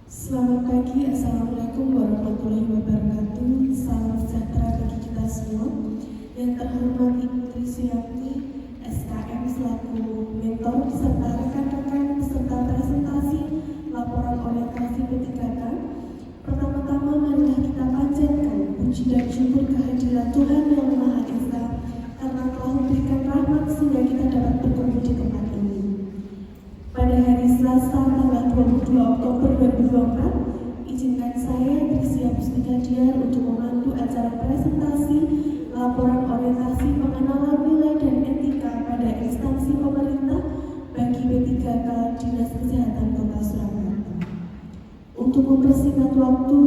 Selamat pagi, Assalamualaikum warahmatullahi wabarakatuh. Salam sejahtera bagi kita semua. Yang terhormat Ibu Trisuyati, SKM selaku mentor serta rekan-rekan peserta presentasi laporan orientasi P3K. Pertama-tama marilah kita panjatkan puji dan syukur kehadiran Tuhan Yang Maha Esa karena telah memberikan rahmat sehingga kita dapat berkumpul di tempat ini. Pada hari Selasa tanggal 22 Oktober 2024, izinkan saya Trisya Mustika Diar untuk memandu acara presentasi laporan orientasi pengenalan nilai dan etika pada instansi pemerintah bagi P3K Dinas Kesehatan Kota Surakarta. Untuk mempersingkat waktu,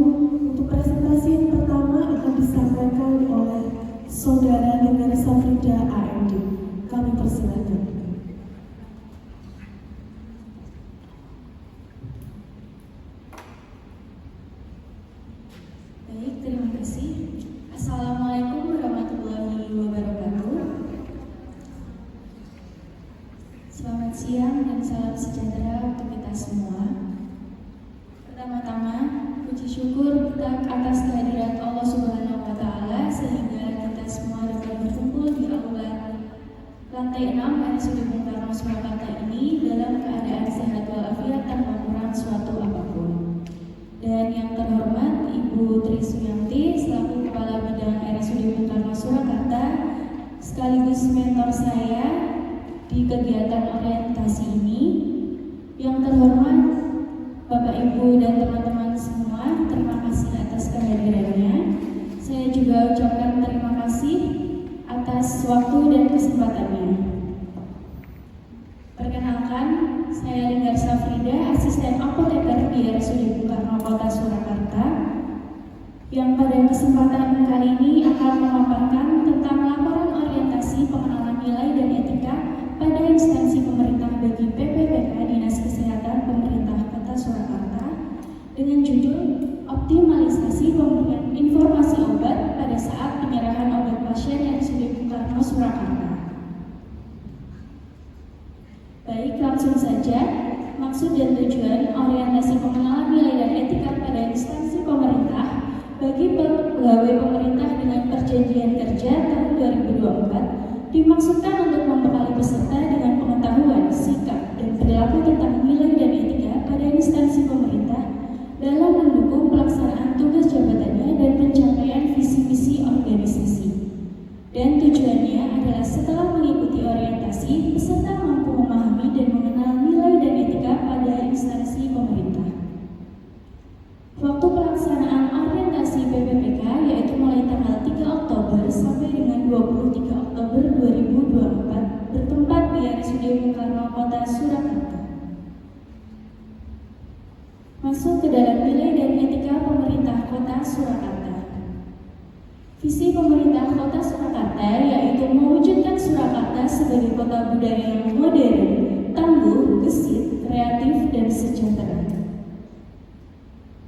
untuk presentasi yang pertama akan disampaikan oleh Saudara Dengar Safrida AMD. Kami persilakan. Baik, terima kasih. Assalamualaikum warahmatullahi wabarakatuh. Selamat siang dan salam sejahtera untuk kita semua. Pertama-tama, puji syukur kita atas kehadiran Allah Subhanahu wa Ta'ala sehingga kita semua dapat berkumpul di aula lantai 6 RSUD Bung Karno Surakarta ini dalam keadaan sehat walafiat tanpa kurang suatu apapun. Dan yang terhormat Ibu Trisuyati selaku Kepala Bidang RSUD Bung Karno Surakarta sekaligus mentor saya di kegiatan orientasi ini. Yang terhormat Bapak Ibu dan teman-teman semua, terima kasih atas kehadirannya. Saya juga ucapkan terima kasih atas waktu dan kesempatannya. Perkenalkan, saya Linggar Safrida, asisten apoteker di RSUD Bung Karno Kota Surakarta, yang pada kesempatan kali ini akan memaparkan tentang laporan orientasi pengenalan nilai dan etika pada instansi pemerintah bagi PPPK Dinas Kesehatan Pemerintah Kota Surakarta dengan judul Optimalisasi Pemberian Informasi Obat pada saat penyerahan obat pasien RSUD Bung Karno Surakarta. Baik, langsung saja. Maksud dan tujuan orientasi pengenalan nilai dan etika pada instansi pemerintah bagi pegawai pemerintah dengan perjanjian kerja tahun 2024 dimaksudkan untuk membekali peserta dengan pengetahuan, sikap, dan perilaku tentang nilai dan etika pada instansi pemerintah dalam mendukung pelaksanaan tugas jabatannya dan pencapaian visi-misi organisasi. Dan tujuannya adalah setelah mengikuti orientasi, peserta mampu memahami dan mengenal nilai dan etika pada instansi pemerintah. Waktu pelaksanaan orientasi PPPK yaitu mulai tanggal 3 Oktober sampai dengan 23 Oktober 2024 bertempat di RSUD Bung Karno Kota Surakarta. Masuk ke dalam nilai dan etika pemerintah Kota Surakarta. Visi pemerintah Kota Surakarta yaitu mewujudkan Surakarta sebagai kota budaya yang modern, tangguh, gesit, kreatif, dan sejahtera.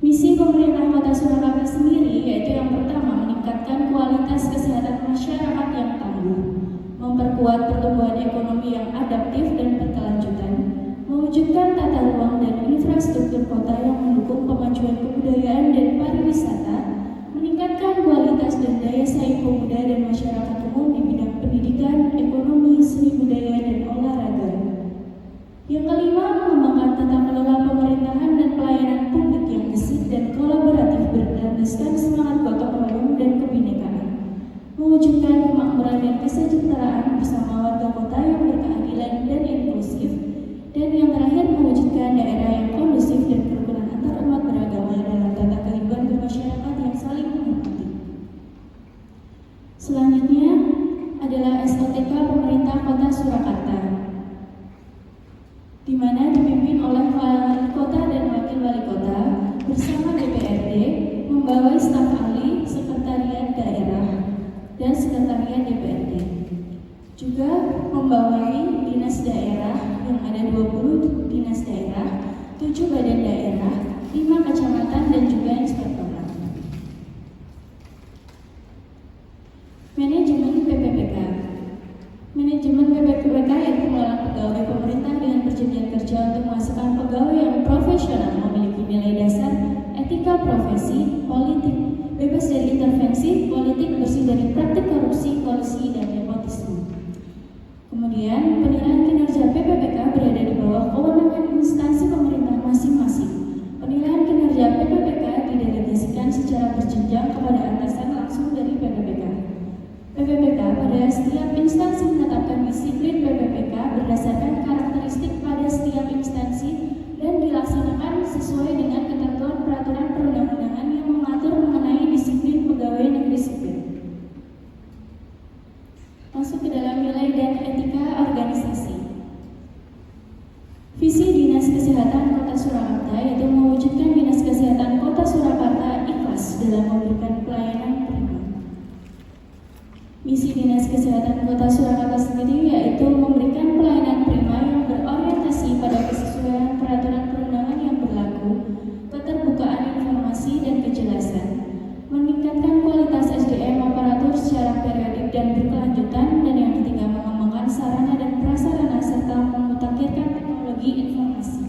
Misi pemerintah Kota Surakarta sendiri yaitu yang pertama meningkatkan kualitas kesehatan masyarakat yang tangguh, memperkuat pertumbuhan ekonomi yang adaptif dan berkelanjutan, mewujudkan tata ruang dan infrastruktur kota yang mendukung kemajuan kebudayaan dan pariwisata, meningkatkan kualitas dan daya saing pemuda dan masyarakat umum di bidang pendidikan, ekonomi, seni budaya, dan olahraga. Yang kelima, mengembangkan tata kelola pemerintahan dan pelayanan publik yang gesit dan kolaboratif berdasarkan semangat gotong royong dan kebinekaan, mewujudkan kemakmuran dan kesejahteraan bersama warga kota yang berkeadilan dan inklusif, dan yang terakhir mewujudkan daerah yang kondusif dan kerukunan antar umat beragama dalam tata kehidupan bermasyarakat yang saling menghormati. Selanjutnya adalah SOTK Pemerintah Kota Surakarta, di mana dipimpin oleh Wali Kota dan Wakil Wali Kota bersama DPRD, membawa staf ahli, sekretariat daerah, dan sekretariat DPRD. Juga membawai dinas daerah yang ada 20 dinas daerah, 7 badan daerah, 5 kecamatan, dan juga inspektorat. Manajemen PPPK. Manajemen PPPK yaitu melelang pegawai pemerintah dengan perjanjian kerja untuk menghasilkan pegawai yang profesional memiliki nilai dasar setiap profesi politik, bebas dari intervensi politik, bersih dari praktik korupsi, kolusi, dan nepotisme. Kemudian, penilaian kinerja PPPK berada di bawah kewenangan instansi pemerintah masing-masing. Penilaian kinerja PPPK didelegasikan secara berjenjang kepada atasan langsung dari PPPK. PPPK pada setiap instansi menetapkan disiplin PPPK berdasarkan karakteristik pada setiap instansi dan dilaksanakan sesuai dengan ketentuan peraturan perundang-undangan yang mengatur mengenai disiplin pegawai negeri sipil. Masuk ke dalam nilai dan etika organisasi. Visi Dinas Kesehatan Kota Surakarta yaitu mewujudkan Dinas Kesehatan Kota Surakarta ikhlas dalam memberikan pelayanan prima. Misi Dinas Kesehatan Kota Surakarta sendiri yaitu memberikan pelayanan prima yang berorientasi pada kesesuaian peraturan perundangan yang berlaku, keterbukaan informasi dan kejelasan, meningkatkan kualitas SDM aparatur secara periodik dan berkelanjutan, dan yang ketiga mengembangkan sarana dan prasarana serta memutakhirkan teknologi informasi.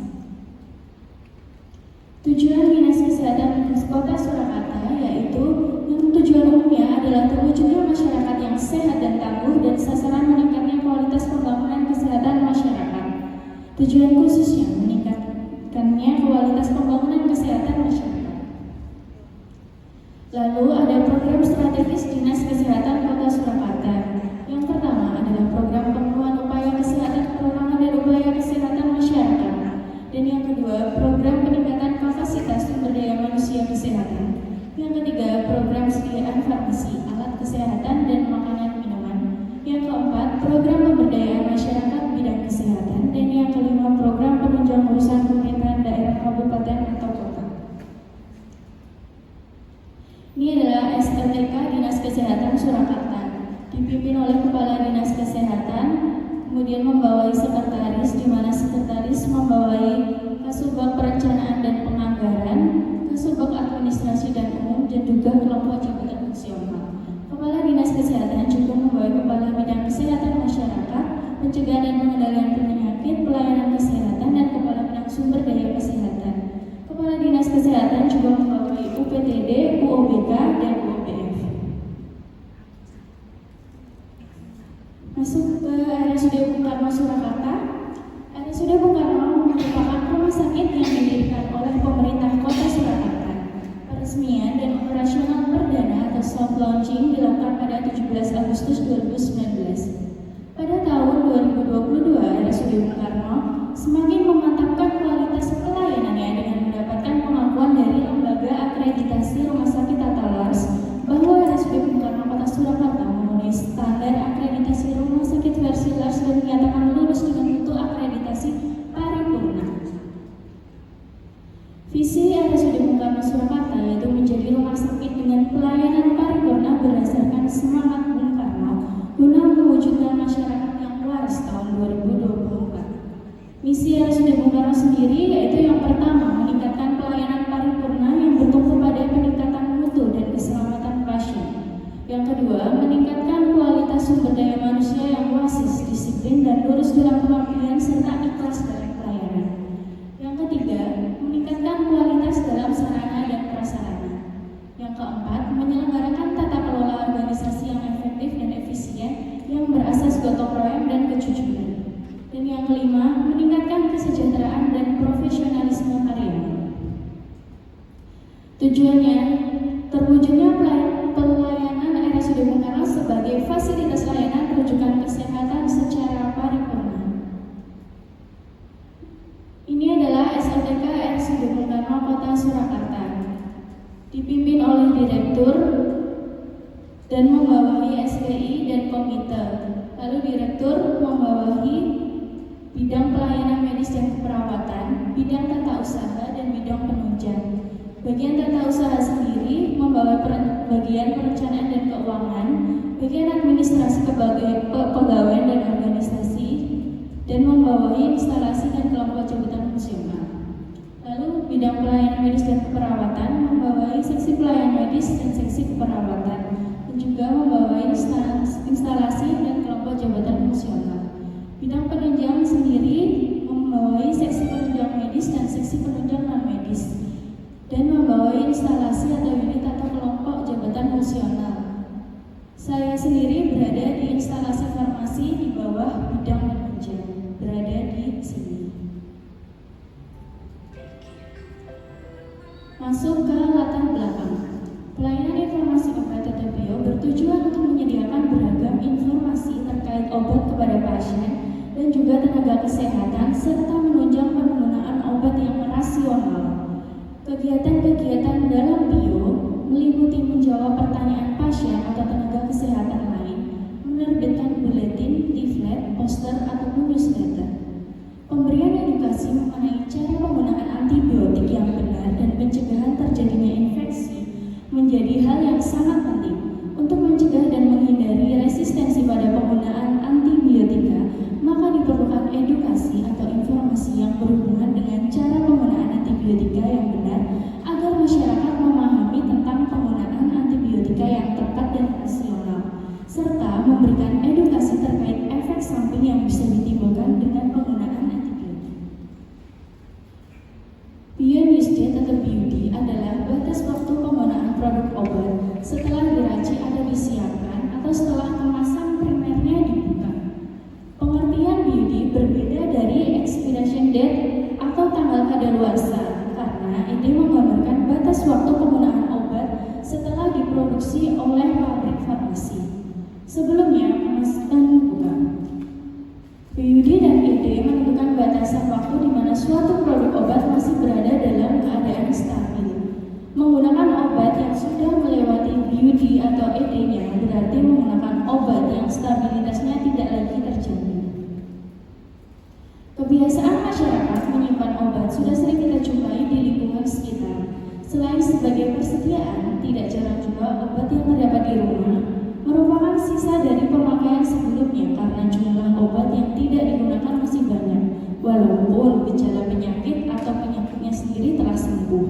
Tujuan Dinas Kesehatan Kota Surakarta yaitu yang tujuan umumnya adalah terwujudnya masyarakat yang sehat dan tangguh dan sasaran meningkatnya kualitas pembangunan kesehatan masyarakat. Tujuan khususnya meningkatkannya kualitas pembangunan kesehatan masyarakat. Lalu ada program strategis Dinas Kesehatan Kota Surakarta. Yang pertama adalah program pemenuhan upaya kesehatan perorangan dan upaya kesehatan masyarakat. Dan yang kedua, program peningkatan kapasitas sumber daya manusia kesehatan. Yang ketiga, program sediaan farmasi, alat kesehatan dan makanan minuman. Yang keempat, program pemberdayaan masyarakat bidang kesehatan. Dan yang kelima, program penunjang urusan pemerintahan daerah kabupaten atau kota. Ini adalah SLTK Dinas Kesehatan Surakarta, dipimpin oleh Kepala Dinas Kesehatan, kemudian membawahi sekretaris, di mana sekretaris membawahi Kasubag Perencanaan dan Penganggaran, Kasubag Administrasi dan Umum, dan juga kelompok jabatan fungsional. Kepala Dinas Kesehatan juga membawahi Kepala Bidang Kesehatan Masyarakat, Pencegahan dan Pengendalian Penyakit, Pelayanan Kesehatan, dan Kepala Bidang Sumber Daya Kesehatan. Kepala Dinas Kesehatan juga membawahi UPTD, UOBK, dan UOBF. Masuk ke RSUD Bung Karno Surakarta. RSUD Bung Karno merupakan rumah sakit yang didirikan oleh pemerintah Kota Surakarta. Peresmian dan operasional perdana atau soft launching dilakukan pada 17 Agustus 2019. Pada tahun 2022, RSUD Bung Karno semakin memantapkan kualitas pelayanannya dengan mendapatkan pengakuan dari Lembaga Akreditasi Rumah Sakit Tata Lars bahwa RSUD Bung Karno Kota Surakarta memenuhi standar akreditasi rumah sakit versi Lars dan dinyatakan lulus dengan mutu akreditasi paripurna. Visi RSUD Bung Karno Surakarta yaitu menjadi rumah sakit dengan pelayanan paripurna berdasarkan semangat Bung Karno guna mewujudkan masyarakat yang waras tahun 2024. Misi RSUD Bung Karno sendiri yaitu yang pertama meningkatkan pelayanan paripurna yang bertumpu pada peningkatan mutu dan keselamatan pasien. Yang kedua, meningkatkan kualitas sumber daya manusia yang wasis, disiplin, dan lurus dalam pengabdian serta ikhlas dalam pelayanan. Yang ketiga, meningkatkan kualitas dalam sarana dan prasarana. Yang keempat, menyelenggarakan tata kelola organisasi yang efektif dan efisien yang berasas gotong royong dan kejujuran. Dan yang kelima, meningkatkan kesejahteraan dan profesionalisme karyawan. Tujuannya, terwujudnya pelayanan RSUD Bung Karno sebagai fasilitas layanan rujukan kesehatan secara paripurna. Ini adalah SLTK RSUD Bung Karno Kota Surakarta, dipimpin oleh Direktur dan membawahi SPI dan Komite. Lalu Direktur membawahi bidang pelayanan medis dan keperawatan, bidang tata usaha, dan bidang penunjang. Bagian tata usaha sendiri membawa bagian perencanaan dan keuangan, bagian administrasi kepegawaian dan organisasi, dan membawahi instalasi dan kelompok jabatan fungsional. Lalu bidang pelayanan medis dan keperawatan membawahi seksi pelayanan medis dan seksi keperawatan, dan juga membawahi instalasi dan kelompok jabatan fungsional. Bidang penunjang sendiri membawahi seksi penunjang medis dan seksi penunjang non medis, dan membawahi pegawai instalasi atau unit atau kelompok jabatan fungsional. Saya sendiri berada di instalasi farmasi di bawah bidang penunjang, berada di sini. Masuk ke latar belakang. Pelayanan informasi obat atau bio bertujuan untuk menyediakan beragam informasi terkait obat kepada pasien dan juga tenaga kesehatan serta menunjang penggunaan obat yang rasional. Kegiatan-kegiatan dalam bio meliputi menjawab pertanyaan pasien atau tenaga kesehatan lain, menerbitkan buletin, leaflet, poster, ataupun newsletter. Pemberian edukasi mengenai cara penggunaan antibiotik yang benar dan pencegahan terjadinya infeksi menjadi hal yang sangat penting untuk mencegah dan menghindari resistensi pada penggunaan antibiotika. Maka diperlukan edukasi atau informasi yang berhubungan dengan cara penggunaan antibiotika yang benar agar masyarakat memahami tentang penggunaan antibiotika yang tepat dan rasional, serta memberikan edukasi terkait efek samping yang bisa ditimbulkan dengan penggunaan antibiotik. Beyond use date atau BUD adalah batas waktu penggunaan produk obat setelah diraci atau disiapkan atau setelah kemasan primernya dibuka. Pengertian BUD berbeda dari expiration date atau tanggal kadaluarsa karena ini menggambarkan batas waktu penggunaan obat setelah diproduksi oleh pabrik farmasi. Sebelumnya kemasan dibuka. BUD dan ED menentukan batasan waktu di mana suatu produk obat masih berada dalam keadaan stabil. Menggunakan obat yang sudah melewati BUD atau ED-nya berarti menggunakan obat yang stabilitasnya tidak lagi terjamin. Kebiasaan masyarakat menyimpan obat sudah sering kita jumpai di lingkungan sekitar. Selain sebagai persediaan, tidak jarang juga obat yang terdapat di rumah merupakan sisa dari pemakaian sebelumnya karena jumlah obat yang tidak digunakan masih banyak, walaupun gejala penyakit atau penyakitnya sendiri telah sembuh.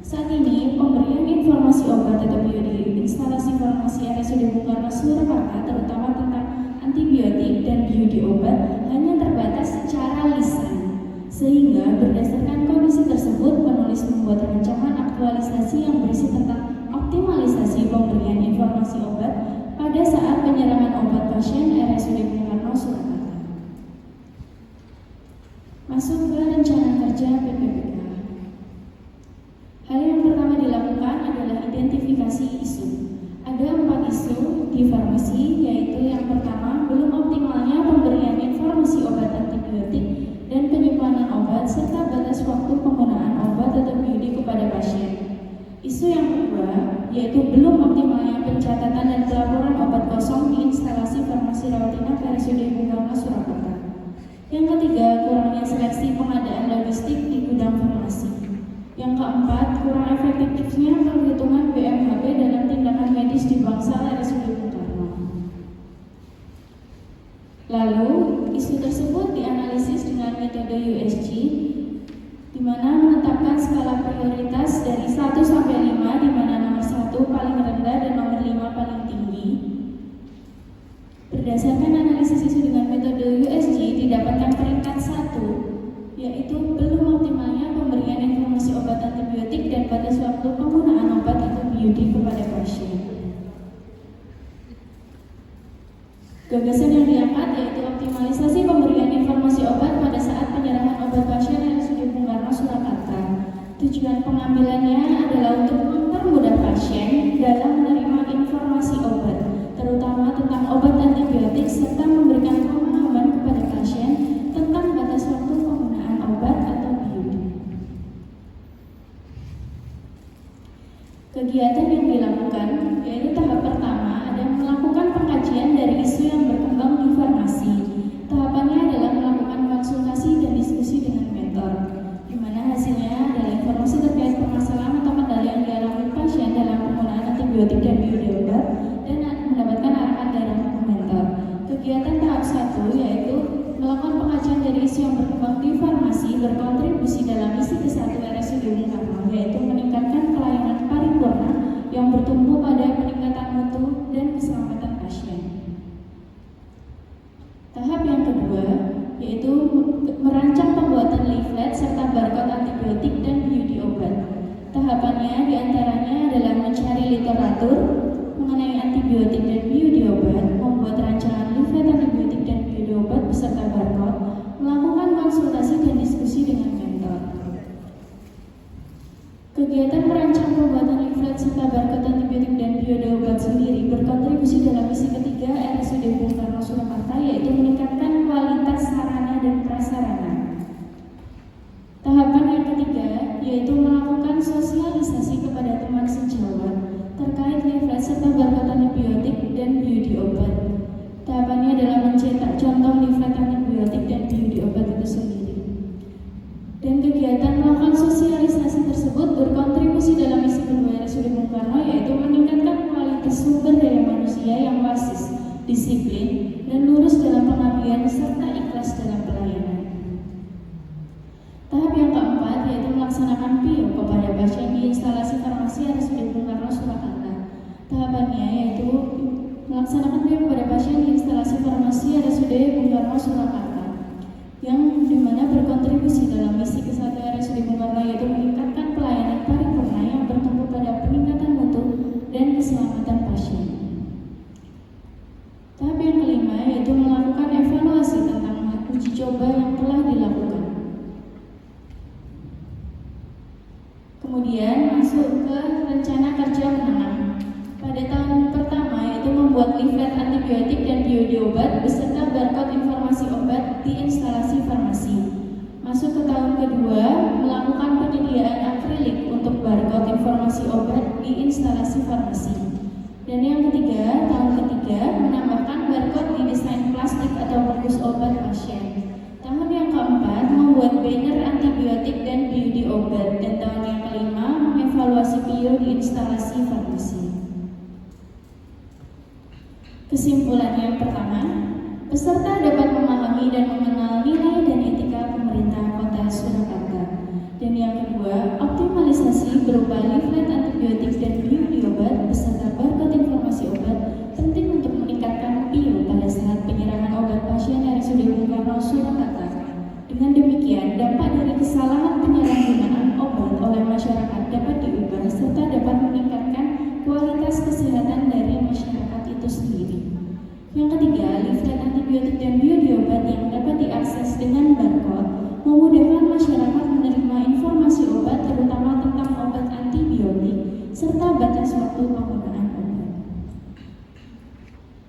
Saat ini, pemberian informasi obat atau bio di instalasi farmasi RSUD Bung Karno Surakarta, terutama tentang antibiotik dan bio di obat, hanya terbatas secara lisan. Sehingga berdasarkan kondisi tersebut, penulis membuat rancangan aktualisasi yang berisi tentang optimalisasi pemberian informasi obat pada saat penyerahan obat pasien RSUD Bung Karno Surakarta. Masuk ke rencana kerja PPPK. Hal yang pertama dilakukan adalah identifikasi isu. Ada 4 isu di farmasi, yaitu yang pertama, belum optimalnya pemberian informasi obat antibiotik dan penyimpanan obat serta batas waktu penggunaan obat atau BUD kepada pasien. Isu yang kedua, yaitu belum optimalnya pencatatan dan pelaporan obat kosong di instalasi farmasi rawat inap RSUD Bung Karno Surakarta. Yang ketiga, kurangnya seleksi pengadaan logistik di gudang farmasi. Yang keempat, kurang efektifnya perhitungan BMHP dalam tindakan medis di bangsal RSUD Bung Karno. Lalu, isu tersebut dianalisis dengan metode USG, di mana menetapkan skala prioritas dari 1 sampai 5, di mana nomor 1 paling rendah dan nomor 5 paling tinggi. Berdasarkan analisis isu dengan metode USG, didapatkan peringkat 1, yaitu belum optimalnya pemberian informasi obat antibiotik dan batas waktu penggunaan obat atau BUD kepada pasien. Gagasan yang diangkat yaitu optimalisasi pemberian informasi obat pada saat penyerahan obat pasien RSUD Bung Karno Surakarta. Tujuan pengambilannya adalah untuk mempermudah pasien dalam menerima informasi obat, terutama tentang obat antibiotik serta memberikan pemahaman kepada pasien tentang batas waktu penggunaan obat atau BUD. Kegiatan yang dilakukan yaitu tahap pertama ada melakukan pengkajian dari isu yang berkembang di farmasi. Tahapannya adalah melakukan konsultasi dan diskusi dengan mentor, di mana hasilnya adalah informasi terkait permasalahan atau kendala yang dialami pasien dalam penggunaan antibiotik dan BUD obat dan mendapatkan arahan dari mentor. Kegiatan tahap 1 yaitu melakukan pengkajian dari isu yang berkembang di farmasi berkontribusi dalam misi ke-1 RSUD Bung Karno, yaitu meningkatkan pelayanan paripurna yang bertumpu pada peningkatan mutu dan keselamatan pasien. Tahap yang kedua yaitu merancang pembuatan leaflet serta barcode antibiotik dan BUD obat. Tahapannya diantaranya adalah mencari literatur mengenai antibiotik dan biodiobat, membuat rancangan leaflet antibiotik dan biodiobat beserta barcode, melakukan konsultasi dan diskusi dengan mentor. Kegiatan merancang pembuatan leaflet serta barcode antibiotik dan biodiobat sendiri berkontribusi dalam misi ketiga RSUD Bung Karno Surakarta, yaitu meningkatkan kualitas sarana dan prasarana. Tahapan yang ketiga yaitu melakukan sosialisasi kepada teman sejawat terkait leaflet serta barcode antibiotik dan biodiobat. Tahapannya adalah mencetak contoh leaflet antibiotik dan biodiobat itu sendiri. Dan kegiatan melakukan sosialisasi tersebut berkontribusi dalam misi kedua RSUD Bung Karno, yaitu meningkatkan kualitas sumber daya manusia yang wasis, disiplin, dan lurus dalam pengabdian serta ikhlas dalam pelayanan. Tahap yang keempat yaitu melaksanakan PIO kepada pasien di instalasi farmasi RSUD Bung Karno Surakarta. Tahapannya yaitu melaksanakan PIO kepada pasien di instalasi farmasi RSUD Bung Karno Surakarta, yang dimana berkontribusi dalam misi ke-1 RSUD Bung Karno, yaitu meningkatkan pelayanan paripurna yang bertumpu pada peningkatan mutu dan keselamatan pasien. Tahap yang kelima yaitu melakukan evaluasi tentang uji coba yang telah dilakukan. Kemudian masuk ke rencana kerja menengah. Pada tahun pertama yaitu membuat leaflet antibiotik dan biodiobat beserta barcode informasi obat di instalasi farmasi. Masuk ke tahun kedua, melakukan penyediaan akrilik untuk barcode informasi obat di instalasi farmasi. Dan yang ketiga, tahun ketiga, menambahkan barcode di desain plastik atau bungkus obat pasien. Tahun yang keempat, membuat banner antibiotik dan biodiobat. Dan tahun yang kelima, mengevaluasi PIO di instalasi farmasi. Kesimpulan yang pertama, peserta dapat memahami dan mengenal nilai dan etika pemerintah Kota Surakarta. Dan yang kedua, optimalisasi berupa leaflet antibiotik dan biodiobat beserta barcode informasi obat penting untuk meningkatkan PIO pada saat penyerahan obat pasien RSUD Bung Karno Surakarta. Dengan demikian, dampak dari kesalahan penyalahgunaan obat oleh masyarakat dapat diubah serta dapat meningkatkan kualitas kesehatan dari masyarakat itu sendiri. Yang ketiga, leaflet antibiotik dan biodiobat yang dapat diakses dengan barcode memudahkan masyarakat menerima informasi obat, terutama tentang obat antibiotik serta batas waktu penggunaan obat.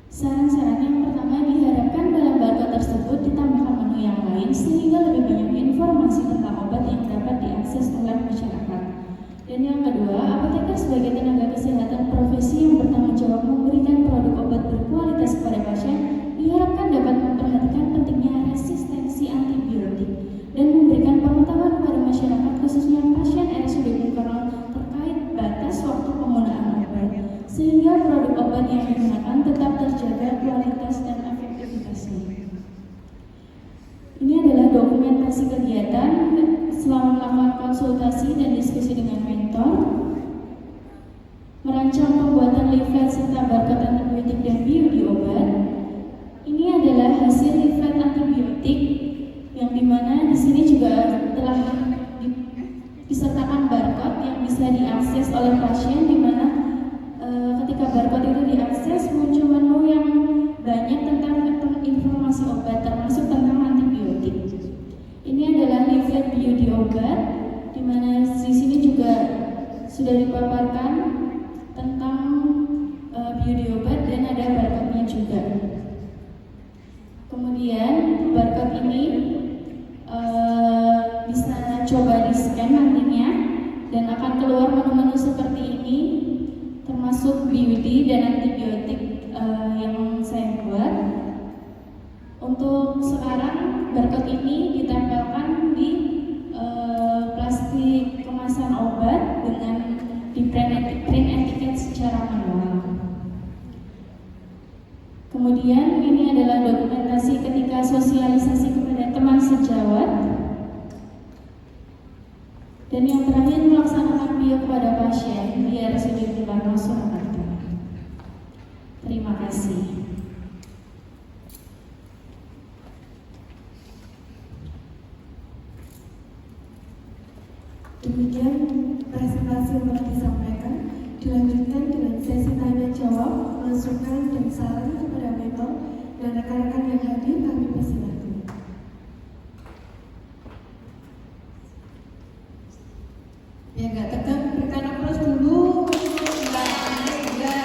Saran-saran yang pertama, diharapkan dalam barcode tersebut ditambahkan menu yang lain sehingga lebih banyak informasi tentang obat yang dapat diakses oleh masyarakat. Dan yang kedua, apoteker sebagai tenaga kesehatan profesi yang bertanggung jawab memberikan produk obat berkualitas kepada pasien diharapkan dapat memperhatikan pentingnya resistensi antibiotik dan memberikan pengetahuan kepada masyarakat khususnya pasien RSUD Bung Karno terkait batas waktu penggunaan obat sehingga produk obat yang digunakan tetap terjaga kualitas dan efektivitasnya. Ini adalah dokumentasi kegiatan selama melakukan konsultasi dan diskusi dengan mentor, merancang pembuatan leaflet serta barcode antibiotik dan biodiobat. Ini adalah hasil leaflet antibiotik yang dimana di sini juga telah disertakan barcode yang bisa diakses oleh pasien, dimana ketika barcode itu diakses muncul menu yang banyak tentang informasi obat termasuk tentang antibiotik. Ini adalah leaflet biodiobat, di mana di sini juga sudah dipaparkan tentang biodiobat dan ada barcode-nya juga. Kemudian barcode ini bisa coba di-scan nantinya dan akan keluar menu-menu seperti ini, termasuk BUD dan antibiotik yang saya buat. Untuk sekarang barcode ini ditempelkan di plastik kemasan obat dengan di print etiket secara manual. Kemudian ini adalah dokumentasi ketika sosialisasi kepada teman sejawat. Dan yang terakhir, melaksanakan PIO kepada pasien di RSUD Bung Karno Surakarta. Terima kasih. Demikian presentasi yang telah disampaikan. Dilanjutkan dengan sesi tanya jawab, masukan dan saran kepada mentor dan rekan-rekan yang hadir. Kami persilakan. Ya nggak tegang, berikan aplaus dulu. Mbak ya.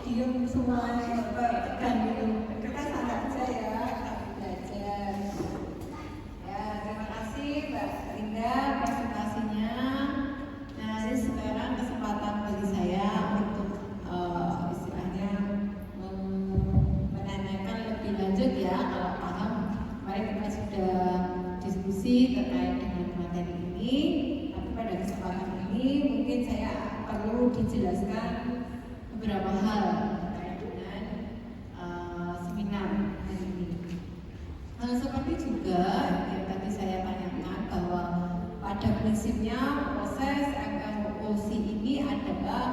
Diem semuanya, tekan gitu. Kita santai aja ya, kami belajar. Ya, terima kasih Mbak Linda presentasinya. Nah, ini sekarang kesempatan bagi saya untuk istilahnya menanyakan lebih lanjut ya, kalau paham. Kemarin kita sudah diskusi terkait dengan materi ini, tapi pada kesempatan ini mungkin saya perlu dijelaskan beberapa hal terkait dengan seminar hari ini. Seperti juga yang tadi saya tanyakan bahwa pada prinsipnya proses MLOC ini adalah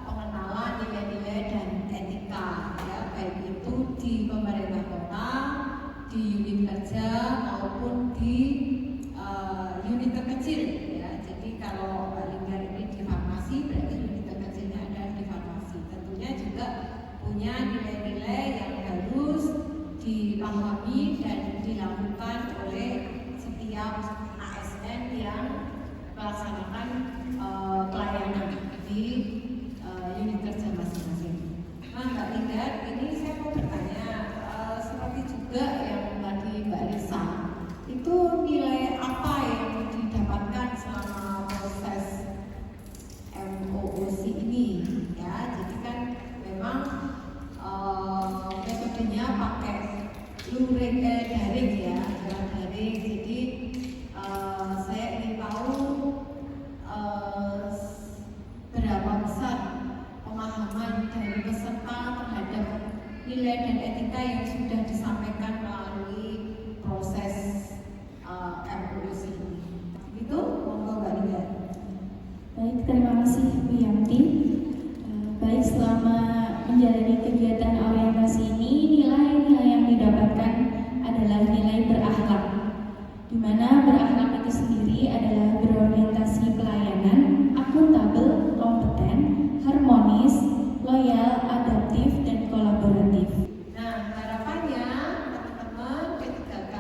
pengenalan nilai-nilai dan etika, ya, baik itu di pemerintah kota, di unit kerja maupun di unit terkecil, ya. Jadi kalau Mbak Lingga ini di farmasi, berarti unit terkecilnya ada di farmasi. Tentunya juga punya nilai-nilai yang harus dipahami dan dilakukan oleh setiap ASN yang melaksanakan pelayanan di unit kerja masing-masing. Nah, Mbak Linda, ini saya mau bertanya, seperti juga yang tadi Mbak Risa, itu nilai apa yang didapatkan selama proses MOOC ini? Ya, jadi kan memang metodenya pakai daring ya, daring. Jadi saya ingin tahu berapa besar pemahaman dari peserta terhadap nilai dan etika yang sudah disampaikan melalui proses MOOC ini. Itu monggo Mbak Linda. Baik, terima kasih Bu Yanti. Baik, selama menjalani kegiatan orientasi ini, nilai-nilai yang didapatkan adalah nilai berakhlak, di mana berakhlak itu sendiri adalah berorientasi pelayanan, akuntabel, kompeten, harmonis, loyal, adaptif, dan kolaboratif. Nah, harapannya teman-teman P3K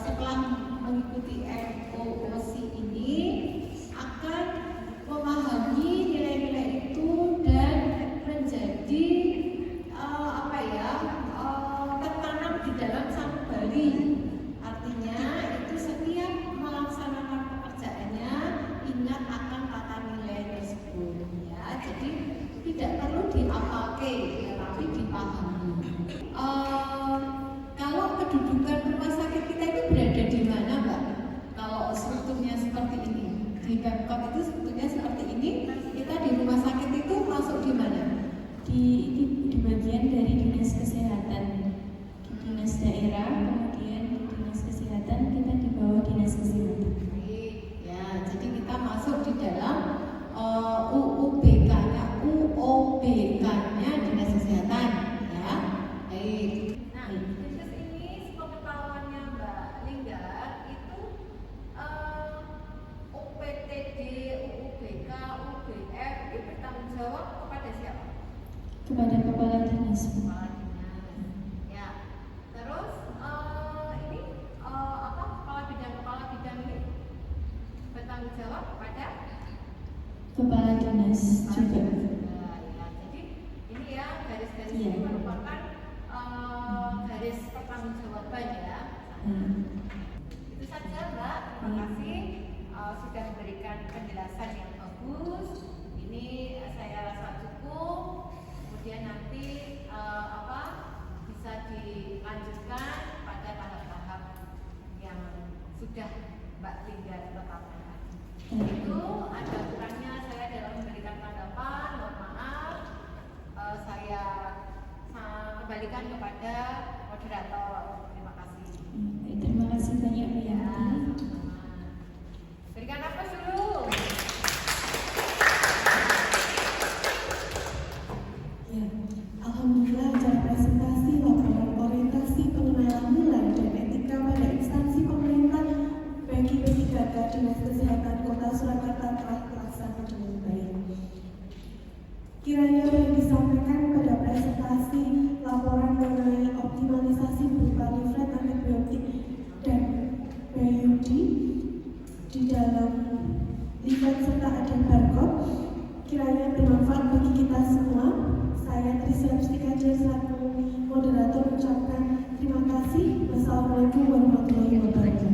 setelah mengikuti MOOC ini akan memahami nilai-nilai itu dan menjadi tertanam di dalam sanubari. Artinya itu setiap melaksanakan pekerjaannya ingat akan tata nilai tersebut, ya. Jadi tidak perlu dihafalkan, tetapi dipahami. Kalau kedudukan rumah sakit kita itu berada di mana, Mbak? Kalau strukturnya seperti ini, di Pemkot itu strukturnya seperti ini, kita di rumah sakit itu masuk di mana? Di bagian dari dinas kesehatan, di dinas daerah, kemudian di dinas kesehatan kita di bawah dinas kesehatan. Ya, jadi kita masuk di dalam UOBK-nya dinas kesehatan, ya. Baik. Nah, khusus ini sepengetahuannya Mbak Lingga itu UPTD, UUBK, UBF itu bertanggung jawab kepada siapa? Kepada kepala dinas. Kepala dinas. Ya. Terus kepala bidang ini bertanggung jawab kepada Kepala dinas juga. Ya, jadi ini ya garis-garis Iya. ini merupakan garis pertanggungjawaban ya. Itu saja Mbak. Terima kasih sudah memberikan penjelasan yang bagus. Ini saya rasa cukup. Kemudian nanti bisa dilanjutkan pada tahap-tahap yang sudah Mbak Lingga tetapkan. Itu ada kurangnya saya dalam memberikan tanggapan, mohon maaf. Saya kembalikan kepada moderator. Terima kasih. Terima kasih banyak Bu Ya, Yanti. sama-sama. Berikan nafas dulu. Ya, alhamdulillah acara presentasi laporan orientasi pengenalan nilai dan etika pada instansi pemerintah bagi P3K jaga Dinas Kesehatan Kota Surakarta telah terlaksana dengan baik. Kiranya boleh disampaikan pada presentasi laporan mengenai optimalisasi berupa leaflet antibiotik dan PUD di dalam leaflet serta ada barcode. Kiranya bermanfaat bagi kita semua. Saya Trisya Pustika selaku moderator ucapkan terima kasih. Wassalamualaikum warahmatullahi wabarakatuh.